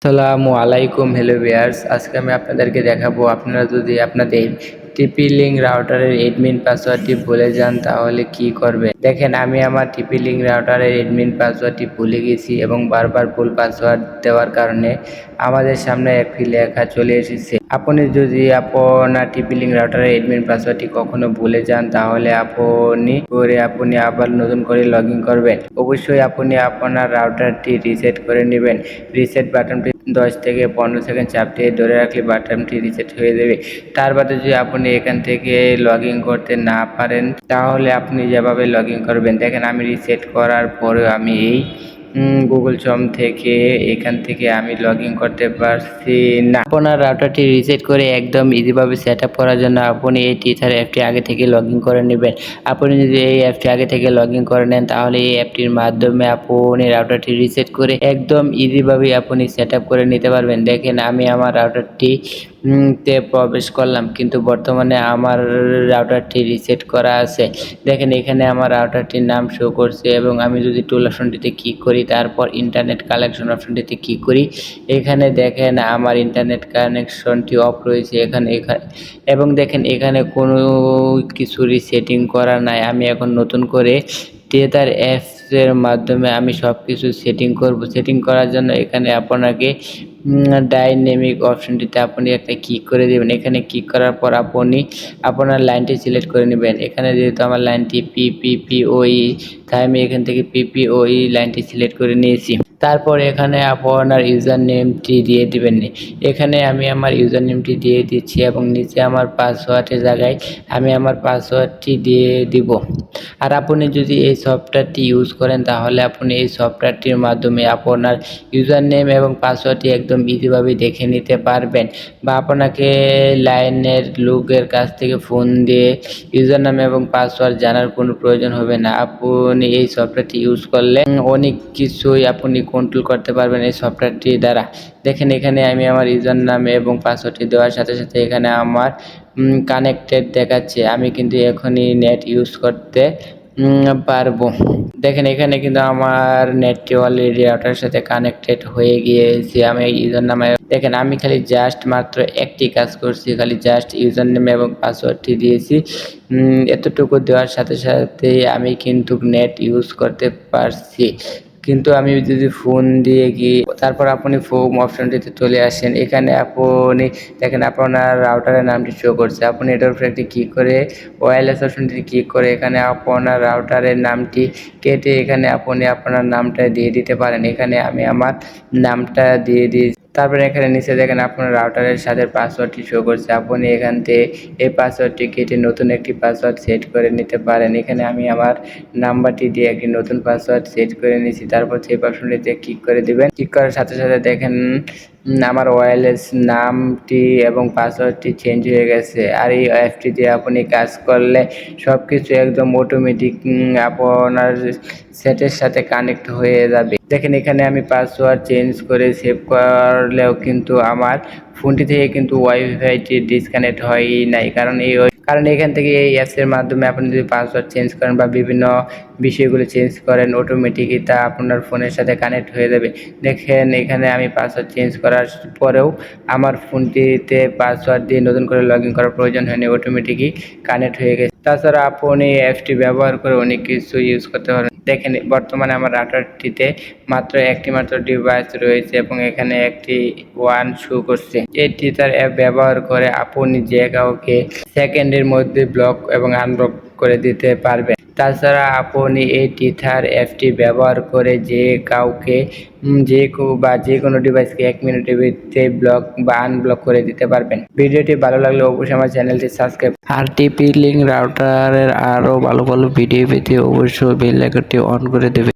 আসসালামু আলাইকুম, hello viewers. আজকে আমি আপনাদেরকে দেখাবো আপনারা যদি আপনাদের টিপি লিঙ্ক রাউটারের অ্যাডমিন পাসওয়ার্ডটি ভুলে যান তাহলে কি করবেন। দেখেন, আমি আমার টিপি লিঙ্ক রাউটারের অ্যাডমিন পাসওয়ার্ডটি ভুলে গেছি এবং বারবার ভুল পাসওয়ার্ড দেওয়ার কারণে আমাদের সামনে একটি লেখা চলে এসেছে। আপনি যদি আপনার টিপি লিঙ্ক রাউটারের অ্যাডমিন পাসওয়ার্ডটি কখনো ভুলে যান তাহলে আপনি আবার নতুন করে লগ ইন করবেন। অবশ্যই আপনি আপনার রাউটারটি রিসেট করে নেবেন। রিসেট বাটনটি 10 থেকে 15 সেকেন্ড চাপ দিয়ে ধরে রাখলে বাটনটি রিসেট হয়ে যাবে। তার বাদে যদি আপনি এখান থেকে লগ ইন করতে না পারেন তাহলে আপনি যেভাবে লগ ইন করবেন, দেখেন আমি রিসেট করার পরেও আমি এই গুগল ক্রোম থেকে এখান থেকে আমি লগ ইন করতে পারছি না। আপনার রাউটারটি রিসেট করে একদম ইজিভাবে সেট আপ করার জন্য আপনি এই টিথার অ্যাপটি আগে থেকে লগ ইন করে নেবেন। আপনি যদি এই অ্যাপটি আগে থেকে লগ ইন করে নেন তাহলে এই অ্যাপটির মাধ্যমে আপনি রাউটারটি রিসেট করে একদম ইজিভাবে আপনি সেট আপ করে নিতে পারবেন। দেখেন, আমি আমার রাউটারটি তে প্রবেশ করলাম, কিন্তু বর্তমানে আমার রাউটারটি রিসেট করা আছে। দেখেন, এখানে আমার রাউটারটির নাম শো করছে এবং আমি যদি টুল অপশনটিতে ক্লিক করি, তারপর ইন্টারনেট কানেকশন অপশনটিতে ক্লিক করি, এখানে দেখেন আমার ইন্টারনেট কানেকশনটি অফ রয়েছে এখানে এবং দেখেন এখানে কোনো কিছুরই সেটিং করা নাই। আমি এখন নতুন করে টেথার অ্যাপসের মাধ্যমে আমি সব কিছু সেটিং করব। সেটিং করার জন্য এখানে আপনাকে ডাইনামিক অপশনটিতে আপনি একটা ক্লিক করে দেবেন। এখানে ক্লিক করার পর আপনি আপনার লাইনটি সিলেক্ট করে নেবেন। এখানে যেহেতু আমার লাইনটি পিপিওই, তাই আমি এখান থেকে পিপিওই লাইনটি সিলেক্ট করে নিয়েছি। তারপর এখানে আপনার ইউজার নেমটি দিয়ে দিবেন। এখানে আমি আমার ইউজার নেমটি দিয়ে দিচ্ছি এবং নিচে আমার পাসওয়ার্ডের জায়গায় আমি আমার পাসওয়ার্ডটি দিয়ে দিব। আর আপনি যদি এই সফটওয়্যারটি ইউজ করেন তাহলে আপনি এই সফটওয়্যারটির মাধ্যমে আপনার ইউজার নেম এবং পাসওয়ার্ডটি একদম ইজিভাবে দেখে নিতে পারবেন, বা আপনাকে লাইনের লোকের কাছ থেকে ফোন দিয়ে ইউজার নাম এবং পাসওয়ার্ড জানার কোনো প্রয়োজন হবে না। আপনি এই সফটওয়্যারটি ইউজ করলে অনেক কিছুই আপনি কন্ট্রোল করতে পারবেন এই সফটওয়্যারটি দ্বারা। দেখেন, এখানে আমি আমার ইউজার নাম এবং পাসওয়ার্ডটি দেওয়ার সাথে সাথে এখানে আমার কানেক্টেড দেখাচ্ছে। আমি কিন্তু এখনই নেট ইউজ করতে পারবো। দেখেন, এখানে কিন্তু আমার নেটটি অলরেডি রাউটারের সাথে কানেক্টেড হয়ে গিয়েছে। আমি ইউজার নামে দেখেন, আমি খালি জাস্ট মাত্র একটি কাজ করছি, খালি জাস্ট ইউজার নেম এবং পাসওয়ার্ডটি দিয়েছি। এতটুকু দেওয়ার সাথে সাথে আমি কিন্তু নেট ইউজ করতে পারছি। কিন্তু আমি যদি ফোন দিয়ে গিয়ে তারপর আপনি ফোম অপশনটিতে চলে আসেন, এখানে আপনি দেখেন আপনার রাউটারের নামটি শো করছে। আপনি এটার উপরে একটি ক্লিক করে ওয়্যারলেস অপশনটিতে ক্লিক করে এখানে আপনার রাউটারের নামটি কেটে এখানে আপনি আপনার নামটা দিয়ে দিতে পারেন। এখানে আমি আমার নামটা দিয়ে দিই। তারপরে এখানে নিচে দেখেন আপনার রাউটারের সাথে পাসওয়ার্ডটি শো করছে। আপনি এখান থেকে এই পাসওয়ার্ডটি কেটে নতুন একটি পাসওয়ার্ড সেট করে নিতে পারেন। এখানে আমি আমার নাম্বারটি দিয়ে একটি নতুন পাসওয়ার্ড সেট করে নিয়েছি। তারপর সেই অপশনটিতে ক্লিক করে দিবেন। ক্লিক করার সাথে সাথে দেখেন আমার ওয়্যারলেস নামটি এবং পাসওয়ার্ডটি চেঞ্জ হয়ে গেছে। আর এই অ্যাপটি দিয়ে আপনি কাজ করলে সব কিছু একদম অটোমেটিক আপনার সেটের সাথে কানেক্ট হয়ে যাবে। দেখেন, এখানে আমি পাসওয়ার্ড চেঞ্জ করে সেভ করলেও কিন্তু আমার ফোনটি থেকে কিন্তু ওয়াইফাইটি ডিসকানেক্ট হয়ই নাই, কারণ এখান থেকে এই অ্যাপসের মাধ্যমে আপনি যদি পাসওয়ার্ড চেঞ্জ করেন বা বিভিন্ন বিষয়গুলো চেঞ্জ করেন, অটোমেটিকই তা আপনার ফোনের সাথে কানেক্ট হয়ে যাবে। দেখেন, এখানে আমি পাসওয়ার্ড চেঞ্জ করার পরেও আমার ফোনটিতে পাসওয়ার্ড দিয়ে নতুন করে লগ ইন করার প্রয়োজন হয়নি, অটোমেটিকই কানেক্ট হয়ে গেছে। তাছাড়া আপনি এই অ্যাপসটি ব্যবহার করে অনেক কিছু ইউজ করতে পারেন। দেখেন, বর্তমানে আমার রাউটারটিতে মাত্র একটি মাত্র ডিভাইস রয়েছে এবং এখানে একটি ওয়ান শো করছে। এই টিথার অ্যাপ ব্যবহার করে আপনি যে কাউকে সেকেন্ডের মধ্যে ব্লক এবং আনব্লক করে দিতে পারবেন। তাছাড়া আপনি এই টিথার অ্যাপটি ব্যবহার করে যে কাউকে যে কোনো ডিভাইসকে 1 মিনিটের ভিতরে ব্লক বা আনব্লক করে দিতে পারবেন। ভিডিওটি ভালো লাগলে অবশ্যই আমার চ্যানেলটি সাবস্ক্রাইব আর টিপি লিঙ্ক রাউটারের আরও ভালো ভালো ভিডিও পেতে অবশ্যই বেল আইকনটি অন করে দেবেন।